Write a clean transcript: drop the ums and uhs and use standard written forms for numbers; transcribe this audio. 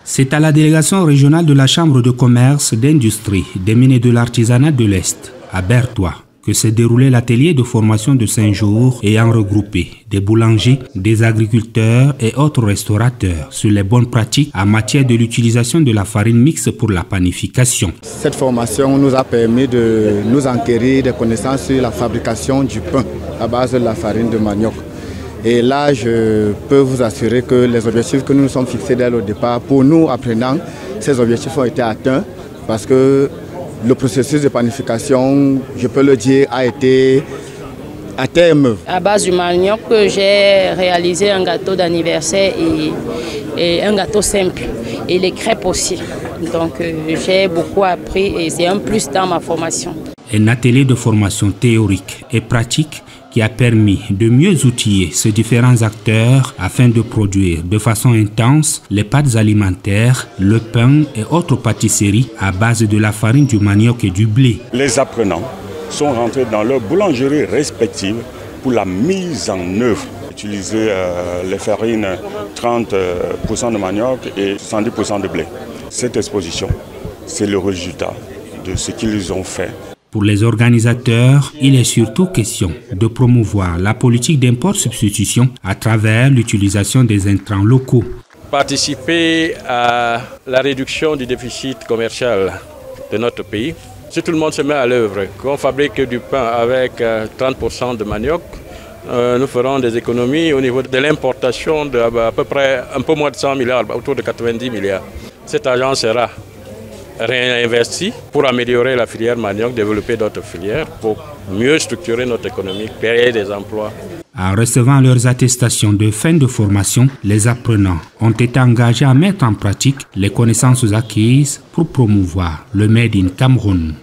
C'est à la délégation régionale de la Chambre de commerce, d'industrie, des mines et de l'artisanat de l'Est, à Berthois, que s'est déroulé l'atelier de formation de 5 jours ayant regroupé des boulangers, des agriculteurs et autres restaurateurs sur les bonnes pratiques en matière de l'utilisation de la farine mixte pour la panification. Cette formation nous a permis de nous enquérir des connaissances sur la fabrication du pain à base de la farine de manioc. Et là, je peux vous assurer que les objectifs que nous nous sommes fixés dès le départ, pour nous apprenants, ces objectifs ont été atteints parce que le processus de panification, je peux le dire, a été à terme. À base du manioc, j'ai réalisé un gâteau d'anniversaire et un gâteau simple et les crêpes aussi. Donc j'ai beaucoup appris et c'est un plus dans ma formation. Un atelier de formation théorique et pratique qui a permis de mieux outiller ces différents acteurs afin de produire de façon intense les pâtes alimentaires, le pain et autres pâtisseries à base de la farine du manioc et du blé. Les apprenants sont rentrés dans leurs boulangeries respectives pour la mise en œuvre. Utiliser les farines 30% de manioc et 70% de blé. Cette exposition, c'est le résultat de ce qu'ils ont fait. Pour les organisateurs, il est surtout question de promouvoir la politique d'import-substitution à travers l'utilisation des intrants locaux. Participer à la réduction du déficit commercial de notre pays. Si tout le monde se met à l'œuvre, qu'on fabrique du pain avec 30% de manioc, nous ferons des économies au niveau de l'importation d'à peu près un peu moins de 100 milliards, autour de 90 milliards. Cet argent sera réinvesti pour améliorer la filière manioc, développer d'autres filières, pour mieux structurer notre économie, créer des emplois. En recevant leurs attestations de fin de formation, les apprenants ont été engagés à mettre en pratique les connaissances acquises pour promouvoir le Made in Cameroun.